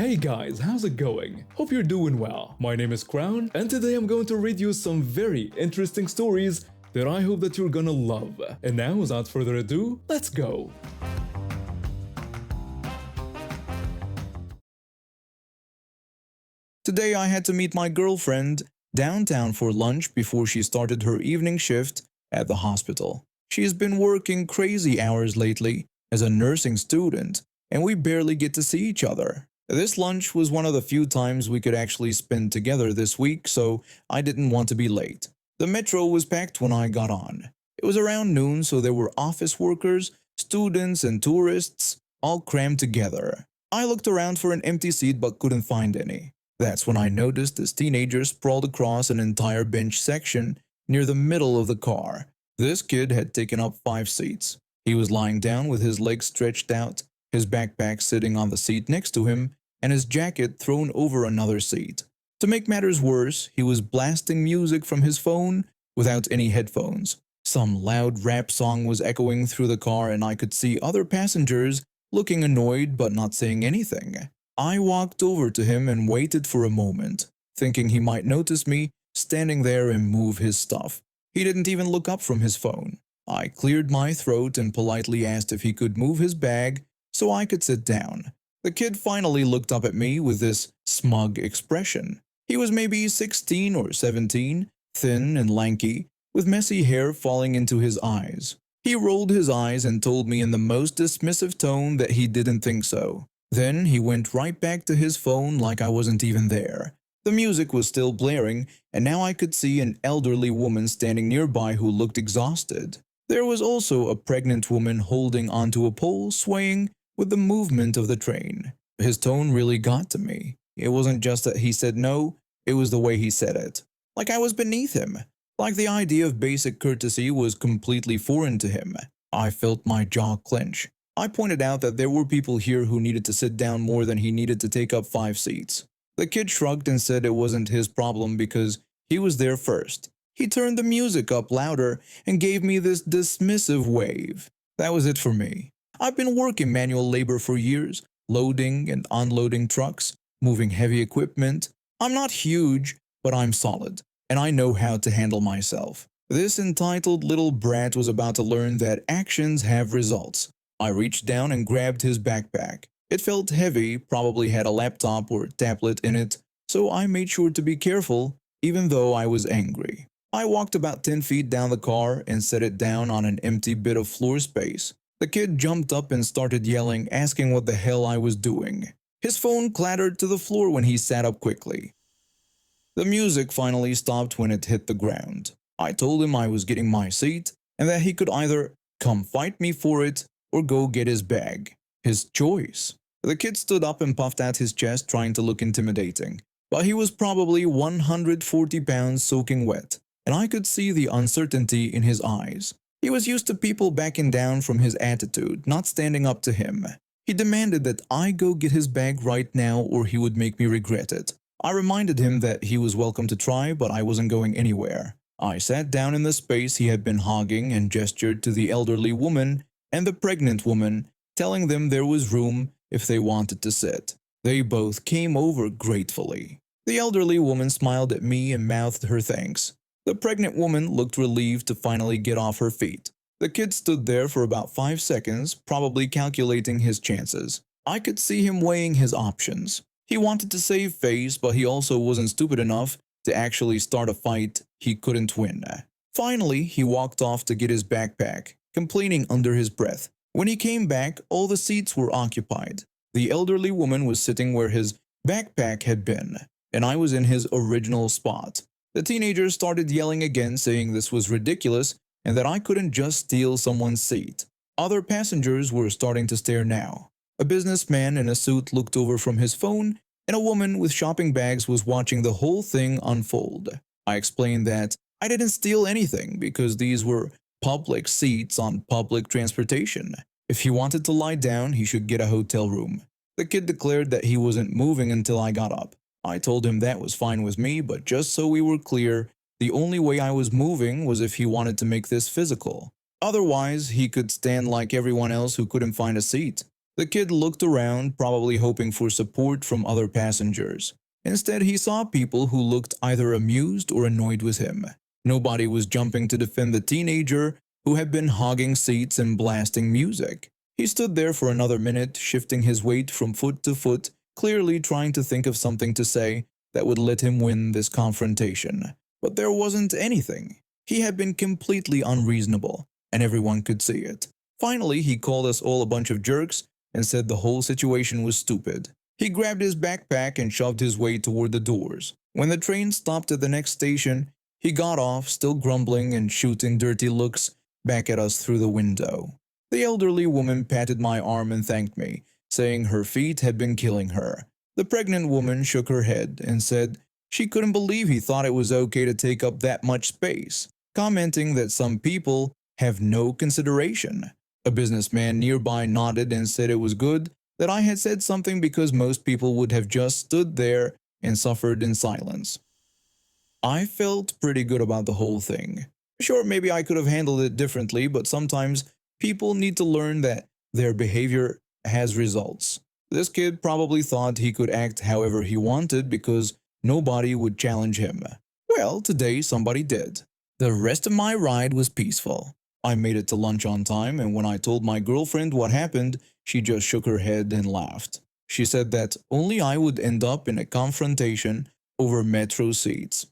Hey guys, how's it going? Hope you're doing well. My name is Crown, and today I'm going to read you some very interesting stories that I hope that you're gonna love. And now, without further ado, let's go! Today I had to meet my girlfriend downtown for lunch before she started her evening shift at the hospital. She has been working crazy hours lately as a nursing student, and we barely get to see each other. This lunch was one of the few times we could actually spend together this week, so I didn't want to be late. The metro was packed when I got on. It was around noon, so there were office workers, students, and tourists all crammed together. I looked around for an empty seat but couldn't find any. That's when I noticed this teenager sprawled across an entire bench section near the middle of the car. This kid had taken up 5 seats. He was lying down with his legs stretched out, his backpack sitting on the seat next to him, and his jacket thrown over another seat. To make matters worse, he was blasting music from his phone without any headphones. Some loud rap song was echoing through the car, and I could see other passengers looking annoyed but not saying anything. I walked over to him and waited for a moment, thinking he might notice me standing there and move his stuff. He didn't even look up from his phone. I cleared my throat and politely asked if he could move his bag so I could sit down. The kid finally looked up at me with this smug expression. He was maybe 16 or 17, thin and lanky, with messy hair falling into his eyes. He rolled his eyes and told me in the most dismissive tone that he didn't think so. Then he went right back to his phone like I wasn't even there. The music was still blaring, and now I could see an elderly woman standing nearby who looked exhausted. There was also a pregnant woman holding onto a pole, swaying with the movement of the train. His tone really got to me. It wasn't just that he said no, it was the way he said it. Like I was beneath him. Like the idea of basic courtesy was completely foreign to him. I felt my jaw clench. I pointed out that there were people here who needed to sit down more than he needed to take up 5 seats. The kid shrugged and said it wasn't his problem because he was there first. He turned the music up louder and gave me this dismissive wave. That was it for me. I've been working manual labor for years, loading and unloading trucks, moving heavy equipment. I'm not huge, but I'm solid, and I know how to handle myself. This entitled little brat was about to learn that actions have results. I reached down and grabbed his backpack. It felt heavy, probably had a laptop or tablet in it, so I made sure to be careful, even though I was angry. I walked about 10 feet down the car and set it down on an empty bit of floor space. The kid jumped up and started yelling, asking what the hell I was doing. His phone clattered to the floor when he sat up quickly. The music finally stopped when it hit the ground. I told him I was getting my seat and that he could either come fight me for it or go get his bag. His choice. The kid stood up and puffed out his chest, trying to look intimidating. But he was probably 140 pounds soaking wet, and I could see the uncertainty in his eyes. He was used to people backing down from his attitude, not standing up to him. He demanded that I go get his bag right now or he would make me regret it. I reminded him that he was welcome to try, but I wasn't going anywhere. I sat down in the space he had been hogging and gestured to the elderly woman and the pregnant woman, telling them there was room if they wanted to sit. They both came over gratefully. The elderly woman smiled at me and mouthed her thanks. The pregnant woman looked relieved to finally get off her feet. The kid stood there for about 5 seconds, probably calculating his chances. I could see him weighing his options. He wanted to save face, but he also wasn't stupid enough to actually start a fight he couldn't win. Finally, he walked off to get his backpack, complaining under his breath. When he came back, all the seats were occupied. The elderly woman was sitting where his backpack had been, and I was in his original spot. The teenager started yelling again, saying this was ridiculous and that I couldn't just steal someone's seat. Other passengers were starting to stare now. A businessman in a suit looked over from his phone, and a woman with shopping bags was watching the whole thing unfold. I explained that I didn't steal anything because these were public seats on public transportation. If he wanted to lie down, he should get a hotel room. The kid declared that he wasn't moving until I got up. I told him that was fine with me, but just so we were clear, the only way I was moving was if he wanted to make this physical. Otherwise, he could stand like everyone else who couldn't find a seat. The kid looked around, probably hoping for support from other passengers. Instead, he saw people who looked either amused or annoyed with him. Nobody was jumping to defend the teenager who had been hogging seats and blasting music. He stood there for another minute, shifting his weight from foot to foot, clearly trying to think of something to say that would let him win this confrontation. But there wasn't anything. He had been completely unreasonable, and everyone could see it. Finally, he called us all a bunch of jerks and said the whole situation was stupid. He grabbed his backpack and shoved his way toward the doors. When the train stopped at the next station, he got off, still grumbling and shooting dirty looks back at us through the window. The elderly woman patted my arm and thanked me, saying her feet had been killing her. The pregnant woman shook her head and said she couldn't believe he thought it was okay to take up that much space, commenting that some people have no consideration. A businessman nearby nodded and said it was good that I had said something because most people would have just stood there and suffered in silence. I felt pretty good about the whole thing. Sure, maybe I could have handled it differently, but sometimes people need to learn that their behavior has results. This kid probably thought he could act however he wanted because nobody would challenge him. Well, today somebody did. The rest of my ride was peaceful. I made it to lunch on time, and when I told my girlfriend what happened, she just shook her head and laughed. She said that only I would end up in a confrontation over metro seats.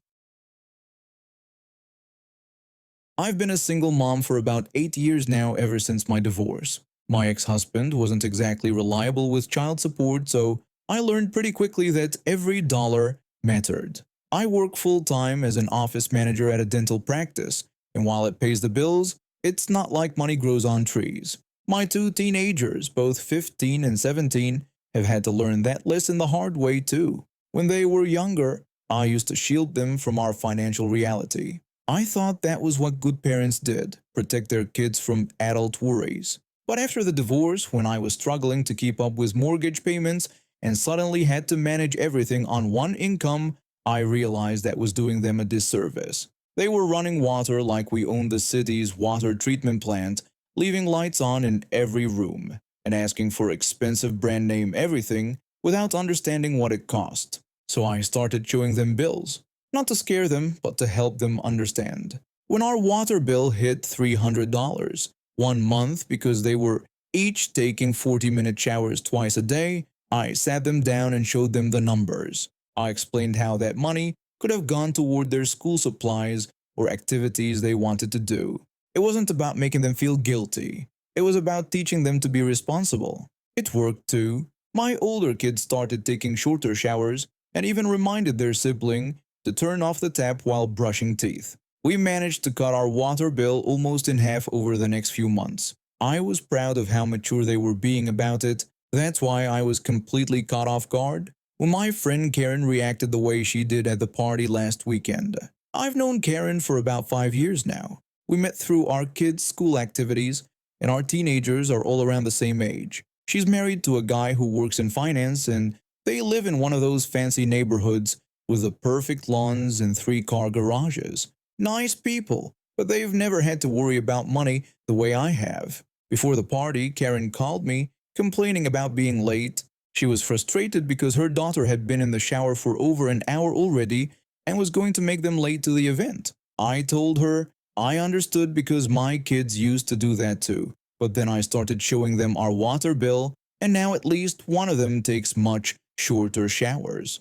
I've been a single mom for about 8 years now, ever since my divorce. My ex-husband wasn't exactly reliable with child support, so I learned pretty quickly that every dollar mattered. I work full-time as an office manager at a dental practice, and while it pays the bills, it's not like money grows on trees. My two teenagers, both 15 and 17, have had to learn that lesson the hard way too. When they were younger, I used to shield them from our financial reality. I thought that was what good parents did, protect their kids from adult worries. But after the divorce, when I was struggling to keep up with mortgage payments and suddenly had to manage everything on one income, I realized that was doing them a disservice. They were running water like we owned the city's water treatment plant, leaving lights on in every room, and asking for expensive brand name everything without understanding what it cost. So I started showing them bills. Not to scare them, but to help them understand. When our water bill hit $300 one month because they were each taking 40-minute showers twice a day, I sat them down and showed them the numbers. I explained how that money could have gone toward their school supplies or activities they wanted to do. It wasn't about making them feel guilty. It was about teaching them to be responsible. It worked too. My older kids started taking shorter showers and even reminded their sibling to turn off the tap while brushing teeth. We managed to cut our water bill almost in half over the next few months. I was proud of how mature they were being about it. That's why I was completely caught off guard when my friend Karen reacted the way she did at the party last weekend. I've known Karen for about 5 years now. We met through our kids' school activities, and our teenagers are all around the same age. She's married to a guy who works in finance, and they live in one of those fancy neighborhoods with the perfect lawns and 3-car garages. Nice people, but they've never had to worry about money the way I have. Before the party, Karen called me, complaining about being late. She was frustrated because her daughter had been in the shower for over an hour already and was going to make them late to the event. I told her I understood because my kids used to do that too. But then I started showing them our water bill, and now at least one of them takes much shorter showers.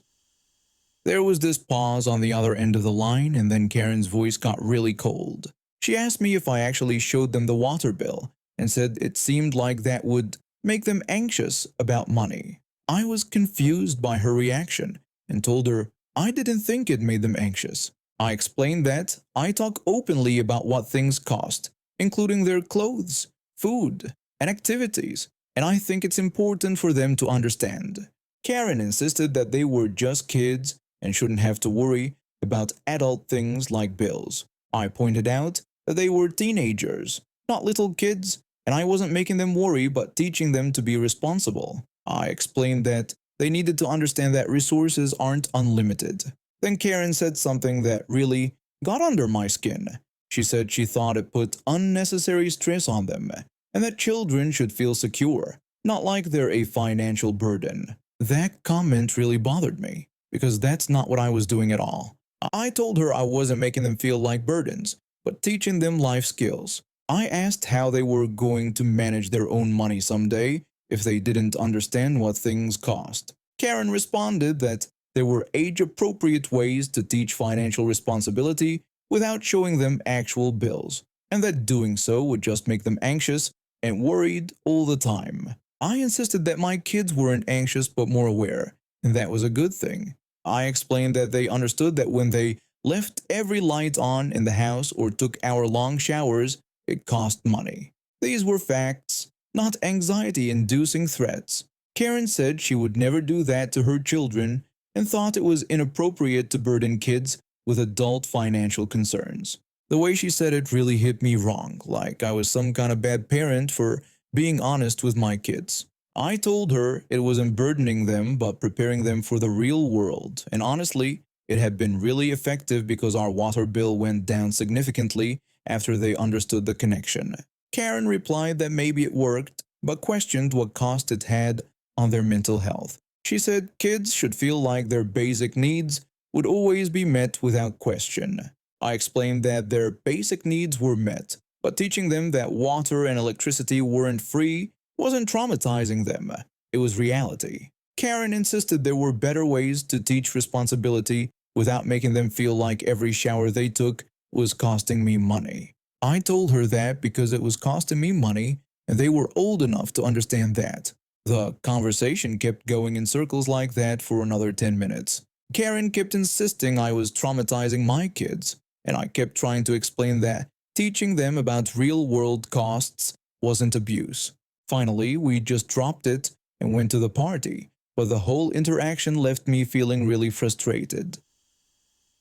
There was this pause on the other end of the line, and then Karen's voice got really cold. She asked me if I actually showed them the water bill, and said it seemed like that would make them anxious about money. I was confused by her reaction, and told her I didn't think it made them anxious. I explained that I talk openly about what things cost, including their clothes, food, and activities, and I think it's important for them to understand. Karen insisted that they were just kids and shouldn't have to worry about adult things like bills. I pointed out that they were teenagers, not little kids, and I wasn't making them worry but teaching them to be responsible. I explained that they needed to understand that resources aren't unlimited. Then Karen said something that really got under my skin. She said she thought it put unnecessary stress on them, and that children should feel secure. not like they're a financial burden. That comment really bothered me because that's not what I was doing at all. I told her I wasn't making them feel like burdens, but teaching them life skills. I asked how they were going to manage their own money someday if they didn't understand what things cost. Karen responded that there were age-appropriate ways to teach financial responsibility without showing them actual bills, and that doing so would just make them anxious and worried all the time. I insisted that my kids weren't anxious but more aware, and that was a good thing. I explained that they understood that when they left every light on in the house or took hour-long showers, it cost money. These were facts, not anxiety-inducing threats. Karen said she would never do that to her children and thought it was inappropriate to burden kids with adult financial concerns. The way she said it really hit me wrong, like I was some kind of bad parent for being honest with my kids. I told her it wasn't burdening them but preparing them for the real world, and honestly, it had been really effective because our water bill went down significantly after they understood the connection. Karen replied that maybe it worked, but questioned what cost it had on their mental health. She said kids should feel like their basic needs would always be met without question. I explained that their basic needs were met, but teaching them that water and electricity weren't free wasn't traumatizing them. It was reality. Karen insisted there were better ways to teach responsibility without making them feel like every shower they took was costing me money. I told her that because it was costing me money and they were old enough to understand that. The conversation kept going in circles like that for another 10 minutes. Karen kept insisting I was traumatizing my kids, and I kept trying to explain that teaching them about real-world costs wasn't abuse. Finally, we just dropped it and went to the party, but the whole interaction left me feeling really frustrated.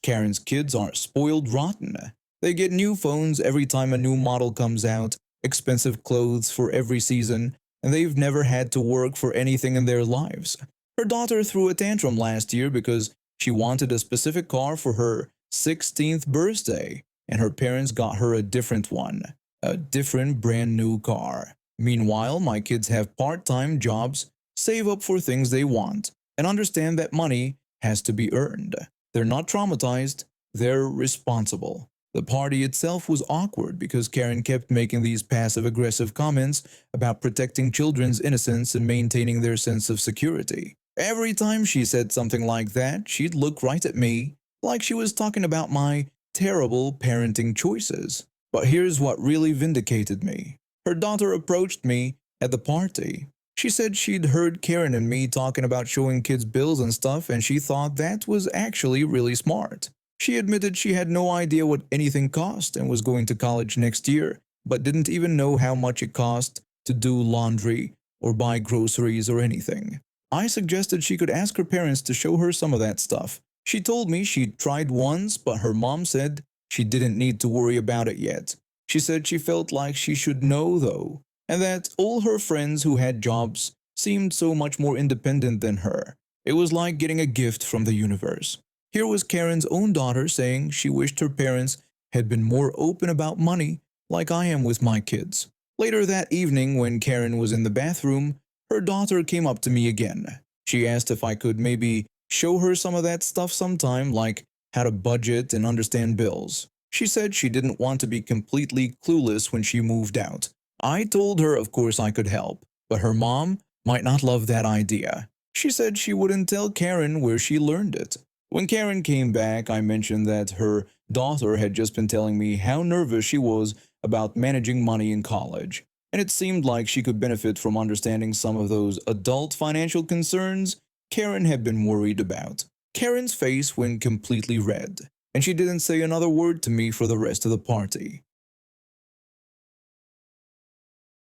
Karen's kids are spoiled rotten. They get new phones every time a new model comes out, expensive clothes for every season, and they've never had to work for anything in their lives. Her daughter threw a tantrum last year because she wanted a specific car for her 16th birthday, and her parents got her a different one, a different brand new car. Meanwhile, my kids have part-time jobs, save up for things they want, and understand that money has to be earned. They're not traumatized, they're responsible. The party itself was awkward because Karen kept making these passive-aggressive comments about protecting children's innocence and maintaining their sense of security. Every time she said something like that, she'd look right at me, like she was talking about my terrible parenting choices. But here's what really vindicated me. Her daughter approached me at the party. She said she'd heard Karen and me talking about showing kids bills and stuff, and she thought that was actually really smart. She admitted she had no idea what anything cost and was going to college next year, but didn't even know how much it cost to do laundry or buy groceries or anything. I suggested she could ask her parents to show her some of that stuff. She told me she'd tried once, but her mom said she didn't need to worry about it yet. She said she felt like she should know, though, and that all her friends who had jobs seemed so much more independent than her. It was like getting a gift from the universe. Here was Karen's own daughter saying she wished her parents had been more open about money, like I am with my kids. Later that evening, when Karen was in the bathroom, her daughter came up to me again. She asked if I could maybe show her some of that stuff sometime, like how to budget and understand bills. She said she didn't want to be completely clueless when she moved out. I told her of course I could help, but her mom might not love that idea. She said she wouldn't tell Karen where she learned it. When Karen came back, I mentioned that her daughter had just been telling me how nervous she was about managing money in college, and it seemed like she could benefit from understanding some of those adult financial concerns Karen had been worried about. Karen's face went completely red, and she didn't say another word to me for the rest of the party.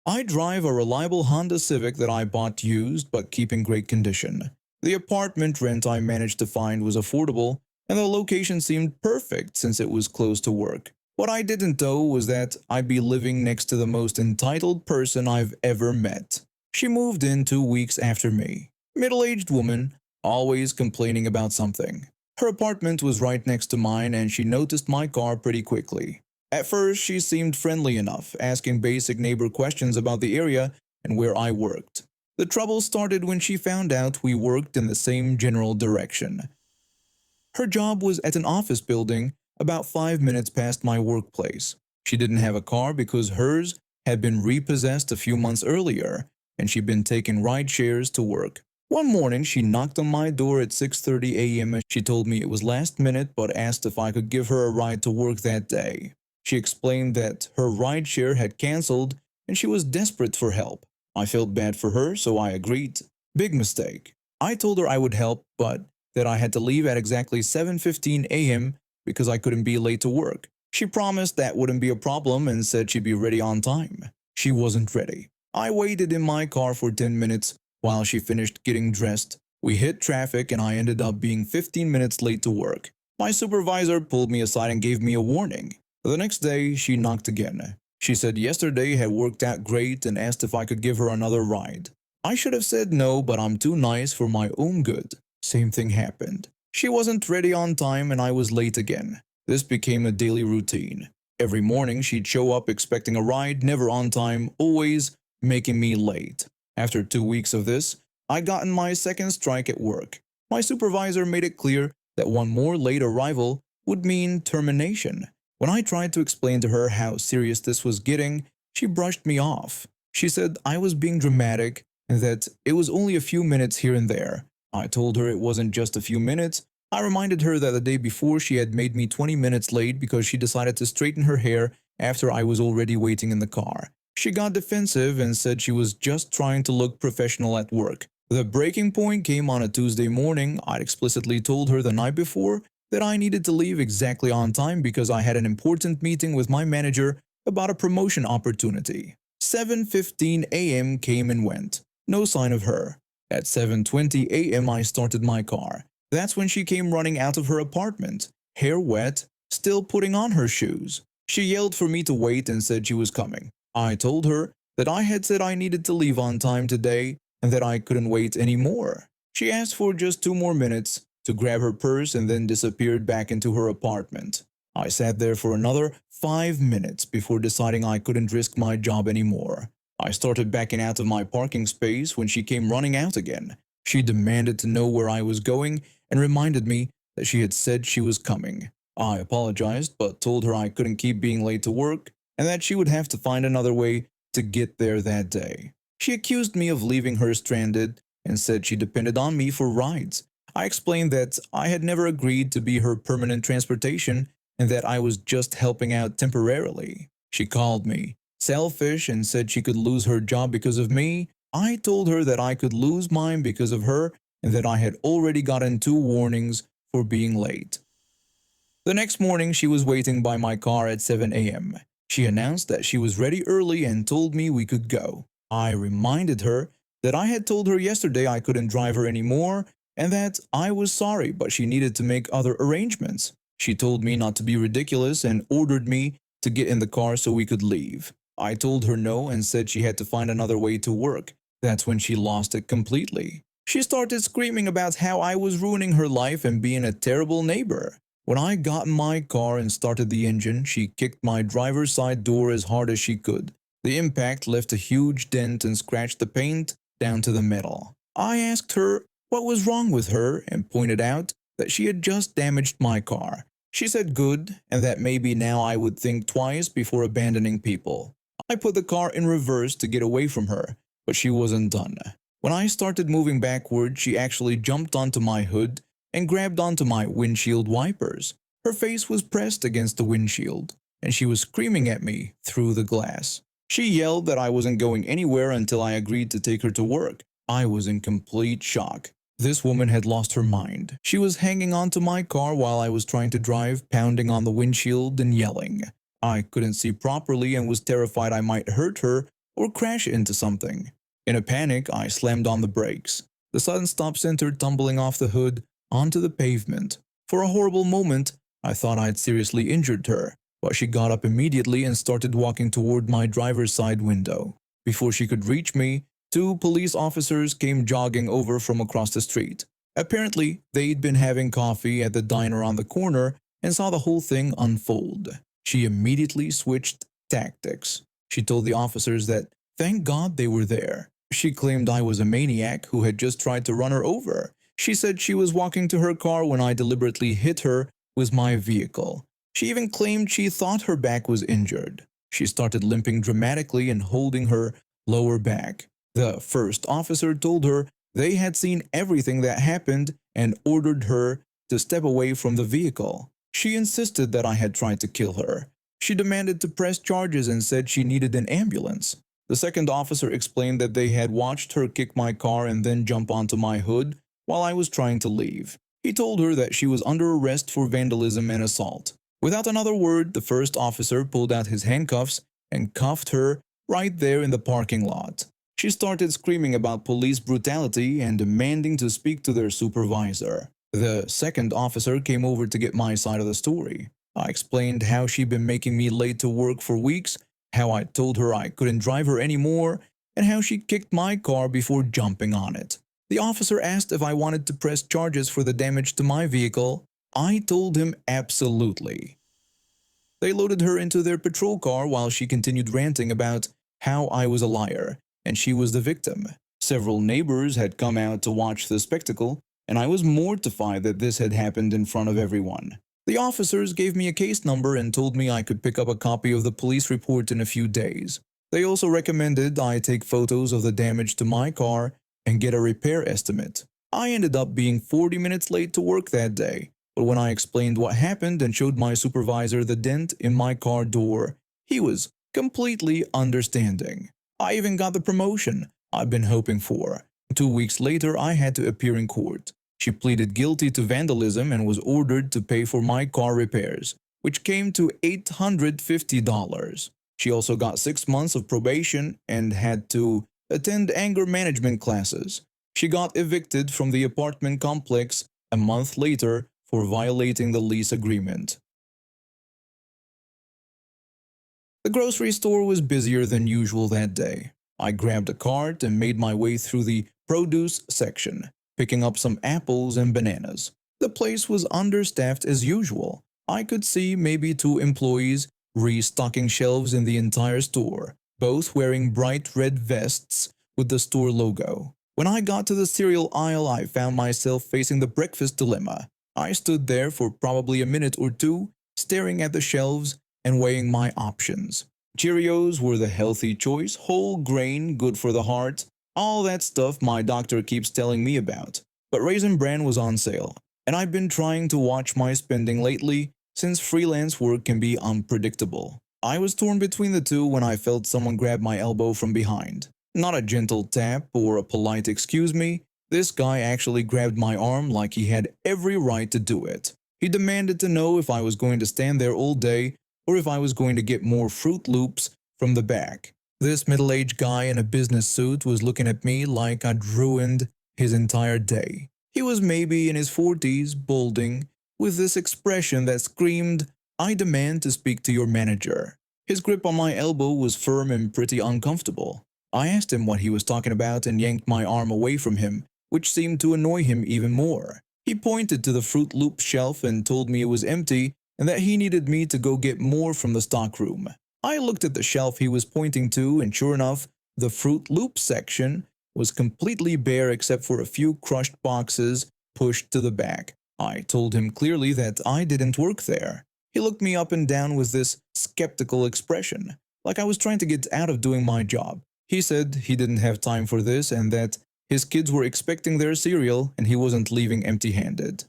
I drive a reliable Honda Civic that I bought used but keep in great condition. The apartment rent I managed to find was affordable, and the location seemed perfect since it was close to work. What I didn't know was that I'd be living next to the most entitled person I've ever met. She moved in 2 weeks after me. Middle-aged woman, always complaining about something. Her apartment was right next to mine and she noticed my car pretty quickly. At first, she seemed friendly enough, asking basic neighbor questions about the area and where I worked. The trouble started when she found out we worked in the same general direction. Her job was at an office building about 5 minutes past my workplace. She didn't have a car because hers had been repossessed a few months earlier, and she'd been taking ride shares to work. One morning, she knocked on my door at 6:30 a.m. She told me it was last minute but asked if I could give her a ride to work that day. She explained that her rideshare had canceled and she was desperate for help. I felt bad for her, so I agreed. Big mistake. I told her I would help, but that I had to leave at exactly 7:15 a.m. because I couldn't be late to work. She promised that wouldn't be a problem and said she'd be ready on time. She wasn't ready. I waited in my car for 10 minutes while she finished getting dressed. We hit traffic and I ended up being 15 minutes late to work. My supervisor pulled me aside and gave me a warning. The next day, she knocked again. She said yesterday had worked out great and asked if I could give her another ride. I should have said no, but I'm too nice for my own good. Same thing happened. She wasn't ready on time and I was late again. This became a daily routine. Every morning she'd show up expecting a ride, never on time, always making me late. After 2 weeks of this, I gotten my second strike at work. My supervisor made it clear that one more late arrival would mean termination. When I tried to explain to her how serious this was getting, she brushed me off. She said I was being dramatic and that it was only a few minutes here and there. I told her it wasn't just a few minutes. I reminded her that the day before she had made me 20 minutes late because she decided to straighten her hair after I was already waiting in the car. She got defensive and said she was just trying to look professional at work. The breaking point came on a Tuesday morning. I'd explicitly told her the night before that I needed to leave exactly on time because I had an important meeting with my manager about a promotion opportunity. 7:15 a.m. came and went. No sign of her. At 7:20 a.m. I started my car. That's when she came running out of her apartment, hair wet, still putting on her shoes. She yelled for me to wait and said she was coming. I told her that I had said I needed to leave on time today and that I couldn't wait anymore. She asked for just 2 more minutes to grab her purse and then disappeared back into her apartment. I sat there for another 5 minutes before deciding I couldn't risk my job anymore. I started backing out of my parking space when she came running out again. She demanded to know where I was going and reminded me that she had said she was coming. I apologized but told her I couldn't keep being late to work and that she would have to find another way to get there that day. She accused me of leaving her stranded and said she depended on me for rides. I explained that I had never agreed to be her permanent transportation and that I was just helping out temporarily. She called me selfish and said she could lose her job because of me. I told her that I could lose mine because of her and that I had already gotten 2 warnings for being late. The next morning, she was waiting by my car at 7 a.m. She announced that she was ready early and told me we could go. I reminded her that I had told her yesterday I couldn't drive her anymore and that I was sorry but she needed to make other arrangements. She told me not to be ridiculous and ordered me to get in the car so we could leave. I told her no and said she had to find another way to work. That's when she lost it completely. She started screaming about how I was ruining her life and being a terrible neighbor. When I got in my car and started the engine, she kicked my driver's side door as hard as she could. The impact left a huge dent and scratched the paint down to the metal. I asked her what was wrong with her and pointed out that she had just damaged my car. She said good and that maybe now I would think twice before abandoning people. I put the car in reverse to get away from her, but she wasn't done. When I started moving backward, she actually jumped onto my hood and grabbed onto my windshield wipers. Her face was pressed against the windshield, and she was screaming at me through the glass. She yelled that I wasn't going anywhere until I agreed to take her to work. I was in complete shock. This woman had lost her mind. She was hanging onto my car while I was trying to drive, pounding on the windshield and yelling. I couldn't see properly and was terrified I might hurt her or crash into something. In a panic, I slammed on the brakes. The sudden stop sent her tumbling off the hood onto the pavement. For a horrible moment, I thought I'd seriously injured her, but she got up immediately and started walking toward my driver's side window. Before she could reach me, 2 police officers came jogging over from across the street. Apparently, they'd been having coffee at the diner on the corner and saw the whole thing unfold. She immediately switched tactics. She told the officers that thank God they were there. She claimed I was a maniac who had just tried to run her over. She said she was walking to her car when I deliberately hit her with my vehicle. She even claimed she thought her back was injured. She started limping dramatically and holding her lower back. The first officer told her they had seen everything that happened and ordered her to step away from the vehicle. She insisted that I had tried to kill her. She demanded to press charges and said she needed an ambulance. The second officer explained that they had watched her kick my car and then jump onto my hood while I was trying to leave. He told her that she was under arrest for vandalism and assault. Without another word, the first officer pulled out his handcuffs and cuffed her right there in the parking lot. She started screaming about police brutality and demanding to speak to their supervisor. The second officer came over to get my side of the story. I explained how she'd been making me late to work for weeks, how I told her I couldn't drive her anymore, and how she kicked my car before jumping on it. The officer asked if I wanted to press charges for the damage to my vehicle. I told him absolutely. They loaded her into their patrol car while she continued ranting about how I was a liar and she was the victim. Several neighbors had come out to watch the spectacle, and I was mortified that this had happened in front of everyone. The officers gave me a case number and told me I could pick up a copy of the police report in a few days. They also recommended I take photos of the damage to my car and get a repair estimate. I ended up being 40 minutes late to work that day, but when I explained what happened and showed my supervisor the dent in my car door, he was completely understanding. I even got the promotion I've been hoping for. 2 weeks later, I had to appear in court. She pleaded guilty to vandalism and was ordered to pay for my car repairs, which came to $850. She also got 6 months of probation and had to attend anger management classes. She got evicted from the apartment complex a month later for violating the lease agreement. The grocery store was busier than usual that day. I grabbed a cart and made my way through the produce section, picking up some apples and bananas. The place was understaffed as usual. I could see maybe 2 employees restocking shelves in the entire store, both wearing bright red vests with the store logo. When I got to the cereal aisle, I found myself facing the breakfast dilemma. I stood there for probably a minute or two, staring at the shelves and weighing my options. Cheerios were the healthy choice, whole grain, good for the heart, all that stuff my doctor keeps telling me about. But Raisin Bran was on sale, and I've been trying to watch my spending lately since freelance work can be unpredictable. I was torn between the two when I felt someone grab my elbow from behind. Not a gentle tap or a polite excuse me. This guy actually grabbed my arm like he had every right to do it. He demanded to know if I was going to stand there all day or if I was going to get more Fruit Loops from the back. This middle-aged guy in a business suit was looking at me like I'd ruined his entire day. He was maybe in his 40s, balding, with this expression that screamed, "I demand to speak to your manager." His grip on my elbow was firm and pretty uncomfortable. I asked him what he was talking about and yanked my arm away from him, which seemed to annoy him even more. He pointed to the Fruit Loop shelf and told me it was empty and that he needed me to go get more from the stockroom. I looked at the shelf he was pointing to, and sure enough, the Fruit Loop section was completely bare except for a few crushed boxes pushed to the back. I told him clearly that I didn't work there. He looked me up and down with this skeptical expression, like I was trying to get out of doing my job. He said he didn't have time for this and that his kids were expecting their cereal and he wasn't leaving empty-handed.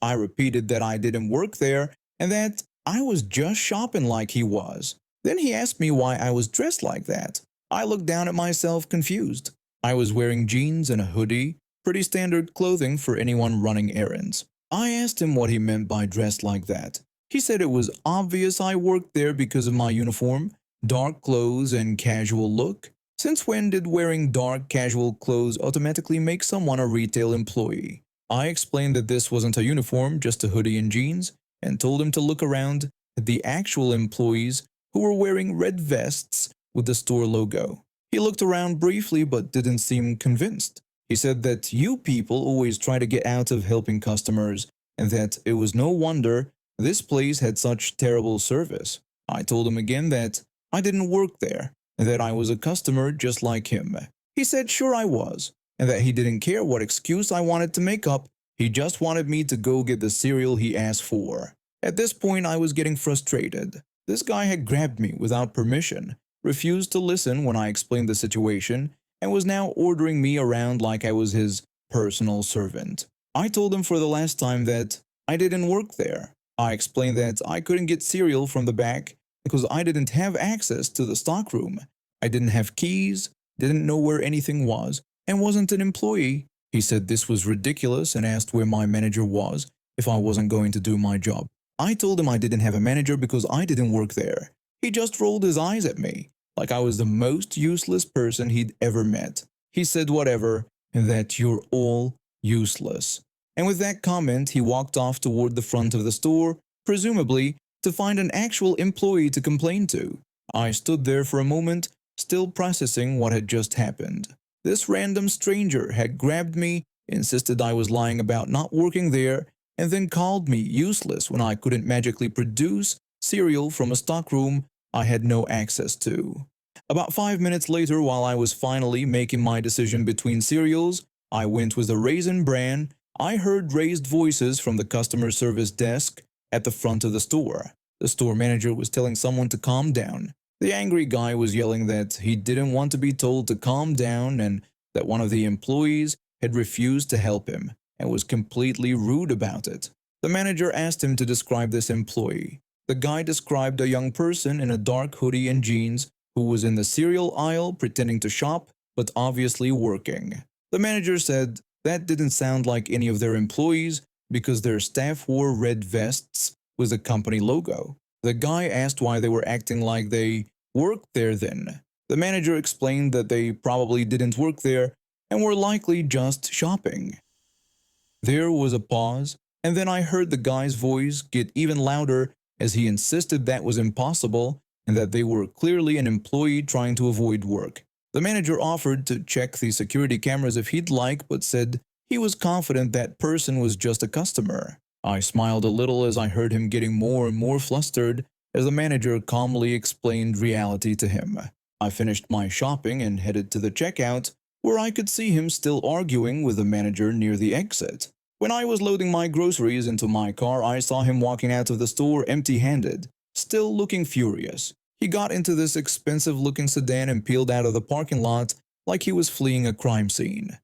I repeated that I didn't work there and that I was just shopping like he was. Then he asked me why I was dressed like that. I looked down at myself confused. I was wearing jeans and a hoodie, pretty standard clothing for anyone running errands. I asked him what he meant by dressed like that. He said it was obvious I worked there because of my uniform, dark clothes and casual look. Since when did wearing dark casual clothes automatically make someone a retail employee? I explained that this wasn't a uniform, just a hoodie and jeans, and told him to look around at the actual employees who were wearing red vests with the store logo. He looked around briefly but didn't seem convinced. He said that you people always try to get out of helping customers and that it was no wonder this place had such terrible service. I told him again that I didn't work there and that I was a customer just like him. He said sure I was, and that he didn't care what excuse I wanted to make up, he just wanted me to go get the cereal he asked for. At this point I was getting frustrated. This guy had grabbed me without permission, refused to listen when I explained the situation, and was now ordering me around like I was his personal servant. I told him for the last time that I didn't work there. I explained that I couldn't get cereal from the back because I didn't have access to the stockroom. I didn't have keys, didn't know where anything was, and wasn't an employee. He said this was ridiculous and asked where my manager was if I wasn't going to do my job. I told him I didn't have a manager because I didn't work there. He just rolled his eyes at me, like I was the most useless person he'd ever met. He said whatever, and that you're all useless. And with that comment, he walked off toward the front of the store, presumably to find an actual employee to complain to. I stood there for a moment, still processing what had just happened. This random stranger had grabbed me, insisted I was lying about not working there, and then called me useless when I couldn't magically produce cereal from a stockroom I had no access to. About 5 minutes later, while I was finally making my decision between cereals, I went with the Raisin Bran. I heard raised voices from the customer service desk at the front of the store. The store manager was telling someone to calm down. The angry guy was yelling that he didn't want to be told to calm down and that one of the employees had refused to help him and was completely rude about it. The manager asked him to describe this employee. The guy described a young person in a dark hoodie and jeans who was in the cereal aisle pretending to shop but obviously working. The manager said that didn't sound like any of their employees because their staff wore red vests with the company logo. The guy asked why they were acting like they worked there then. The manager explained that they probably didn't work there and were likely just shopping. There was a pause, and then I heard the guy's voice get even louder as he insisted that was impossible and that they were clearly an employee trying to avoid work. The manager offered to check the security cameras if he'd like, but said he was confident that person was just a customer. I smiled a little as I heard him getting more and more flustered as the manager calmly explained reality to him. I finished my shopping and headed to the checkout, where I could see him still arguing with the manager near the exit. When I was loading my groceries into my car, I saw him walking out of the store empty-handed, still looking furious. He got into this expensive-looking sedan and peeled out of the parking lot like he was fleeing a crime scene.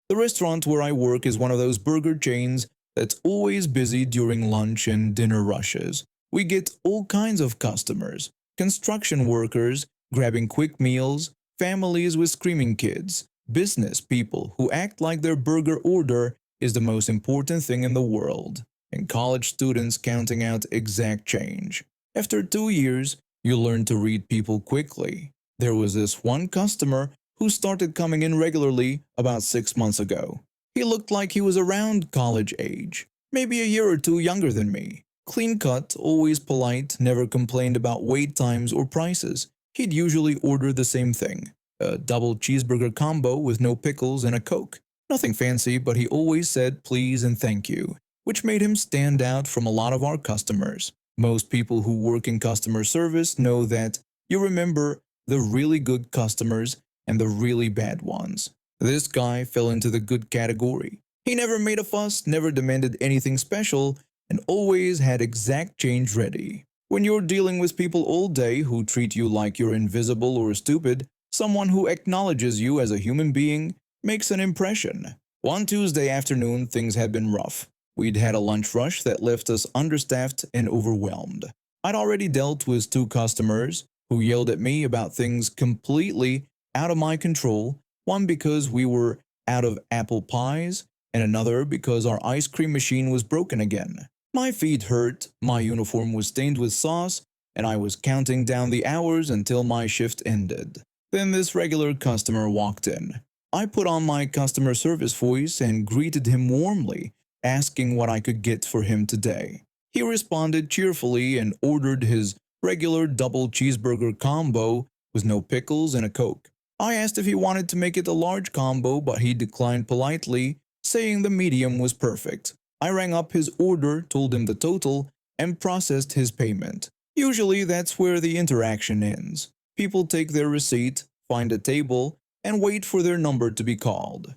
The restaurant where I work is one of those burger chains that's always busy during lunch and dinner rushes. We get all kinds of customers: construction workers grabbing quick meals, families with screaming kids, business people who act like their burger order is the most important thing in the world, and college students counting out exact change. After 2 years, you learn to read people quickly. There was this one customer who started coming in regularly about 6 months ago. He looked like he was around college age, maybe a year or two younger than me. Clean cut, always polite, never complained about wait times or prices. He'd usually order the same thing, a double cheeseburger combo with no pickles and a Coke. Nothing fancy, but he always said please and thank you, which made him stand out from a lot of our customers. Most people who work in customer service know that you remember the really good customers and the really bad ones. This guy fell into the good category. He never made a fuss, never demanded anything special, and always had exact change ready. When you're dealing with people all day who treat you like you're invisible or stupid, someone who acknowledges you as a human being makes an impression. One Tuesday afternoon, things had been rough. We'd had a lunch rush that left us understaffed and overwhelmed. I'd already dealt with 2 customers who yelled at me about things completely out of my control, one because we were out of apple pies, and another because our ice cream machine was broken again. My feet hurt, my uniform was stained with sauce, and I was counting down the hours until my shift ended. Then this regular customer walked in. I put on my customer service voice and greeted him warmly, asking what I could get for him today. He responded cheerfully and ordered his regular double cheeseburger combo with no pickles and a Coke. I asked if he wanted to make it a large combo, but he declined politely, saying the medium was perfect. I rang up his order, told him the total, and processed his payment. Usually that's where the interaction ends. People take their receipt, find a table, and wait for their number to be called.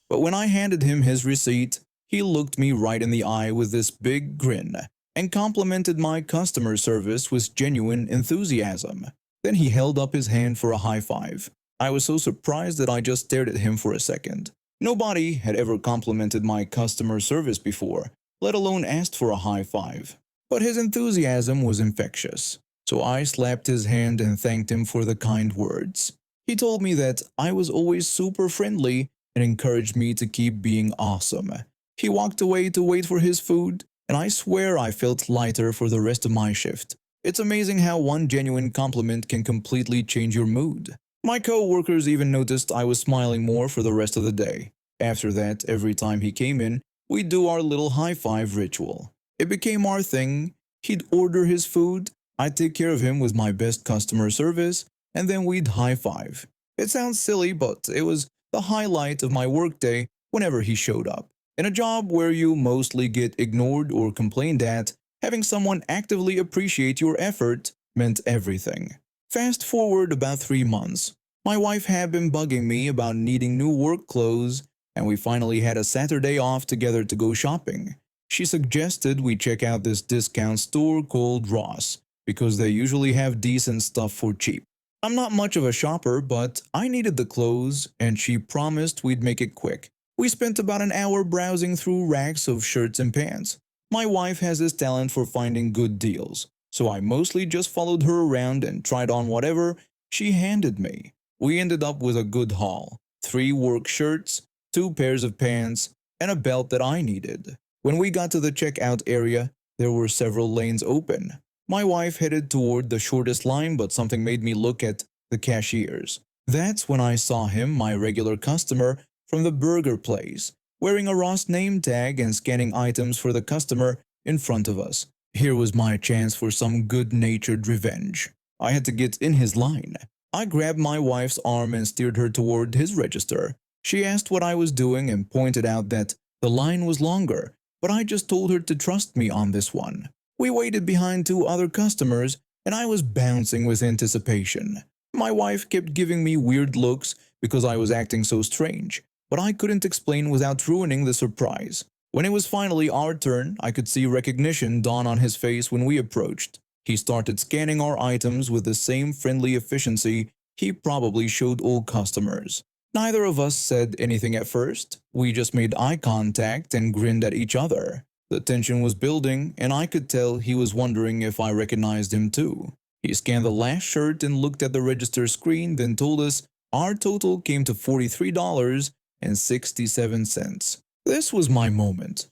But when I handed him his receipt, he looked me right in the eye with this big grin and complimented my customer service with genuine enthusiasm. Then he held up his hand for a high five. I was so surprised that I just stared at him for a second. Nobody had ever complimented my customer service before, let alone asked for a high five. But his enthusiasm was infectious, so I slapped his hand and thanked him for the kind words. He told me that I was always super friendly and encouraged me to keep being awesome. He walked away to wait for his food, and I swear I felt lighter for the rest of my shift. It's amazing how one genuine compliment can completely change your mood. My co-workers even noticed I was smiling more for the rest of the day. After that, every time he came in, we'd do our little high-five ritual. It became our thing. He'd order his food, I'd take care of him with my best customer service, and then we'd high-five. It sounds silly, but it was the highlight of my workday whenever he showed up. In a job where you mostly get ignored or complained at, having someone actively appreciate your effort meant everything. Fast forward about 3 months. My wife had been bugging me about needing new work clothes, and we finally had a Saturday off together to go shopping. She suggested we check out this discount store called Ross, because they usually have decent stuff for cheap. I'm not much of a shopper, but I needed the clothes, and she promised we'd make it quick. We spent about an hour browsing through racks of shirts and pants. My wife has this talent for finding good deals, so I mostly just followed her around and tried on whatever she handed me. We ended up with a good haul: 3 work shirts, 2 pairs of pants, and a belt that I needed. When we got to the checkout area, there were several lanes open. My wife headed toward the shortest line, but something made me look at the cashiers. That's when I saw him, my regular customer from the burger place, wearing a Ross name tag and scanning items for the customer in front of us. Here was my chance for some good-natured revenge. I had to get in his line. I grabbed my wife's arm and steered her toward his register. She asked what I was doing and pointed out that the line was longer, but I just told her to trust me on this one. We waited behind 2 other customers, and I was bouncing with anticipation. My wife kept giving me weird looks because I was acting so strange, but I couldn't explain without ruining the surprise. When it was finally our turn, I could see recognition dawn on his face when we approached. He started scanning our items with the same friendly efficiency he probably showed all customers. Neither of us said anything at first. We just made eye contact and grinned at each other. The tension was building, and I could tell he was wondering if I recognized him too. He scanned the last shirt and looked at the register screen, then told us our total came to $43.67. This was my moment.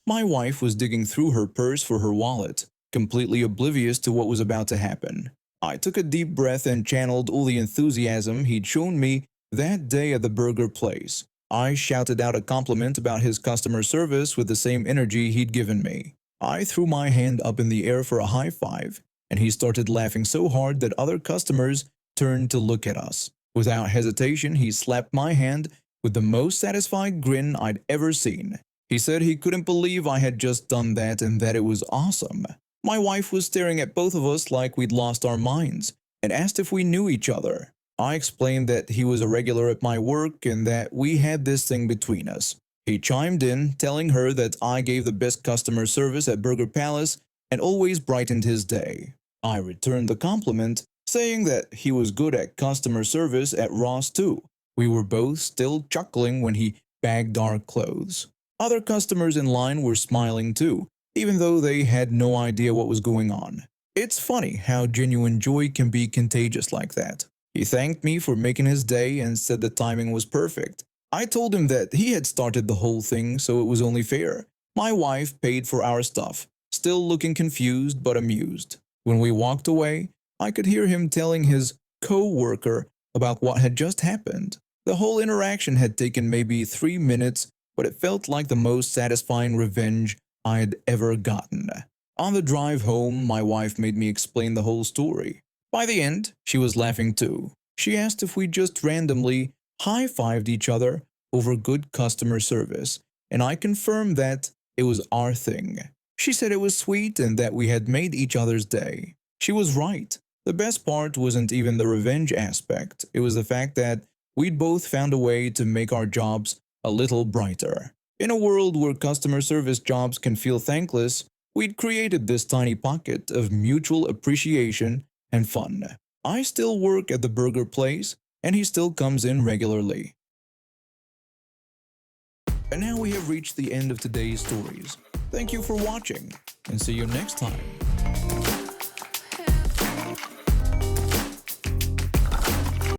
My wife was digging through her purse for her wallet, completely oblivious to what was about to happen. I took a deep breath and channeled all the enthusiasm he'd shown me that day at the burger place. I shouted out a compliment about his customer service with the same energy he'd given me. I threw my hand up in the air for a high five, and he started laughing so hard that other customers turned to look at us. Without hesitation, he slapped my hand with the most satisfied grin I'd ever seen. He said he couldn't believe I had just done that and that it was awesome. My wife was staring at both of us like we'd lost our minds and asked if we knew each other. I explained that he was a regular at my work and that we had this thing between us. He chimed in, telling her that I gave the best customer service at Burger Palace and always brightened his day. I returned the compliment, saying that he was good at customer service at Ross too. We were both still chuckling when he bagged our clothes. Other customers in line were smiling too, even though they had no idea what was going on. It's funny how genuine joy can be contagious like that. He thanked me for making his day and said the timing was perfect. I told him that he had started the whole thing, so it was only fair. My wife paid for our stuff, still looking confused but amused. When we walked away, I could hear him telling his co-worker about what had just happened. The whole interaction had taken maybe 3 minutes, but it felt like the most satisfying revenge I'd ever gotten. On the drive home, my wife made me explain the whole story. By the end, she was laughing too. She asked if we just randomly high-fived each other over good customer service, and I confirmed that it was our thing. She said it was sweet and that we had made each other's day. She was right. The best part wasn't even the revenge aspect, it was the fact that we'd both found a way to make our jobs a little brighter. In a world where customer service jobs can feel thankless, we'd created this tiny pocket of mutual appreciation and fun. I still work at the burger place, and he still comes in regularly. And now we have reached the end of today's stories. Thank you for watching, and see you next time.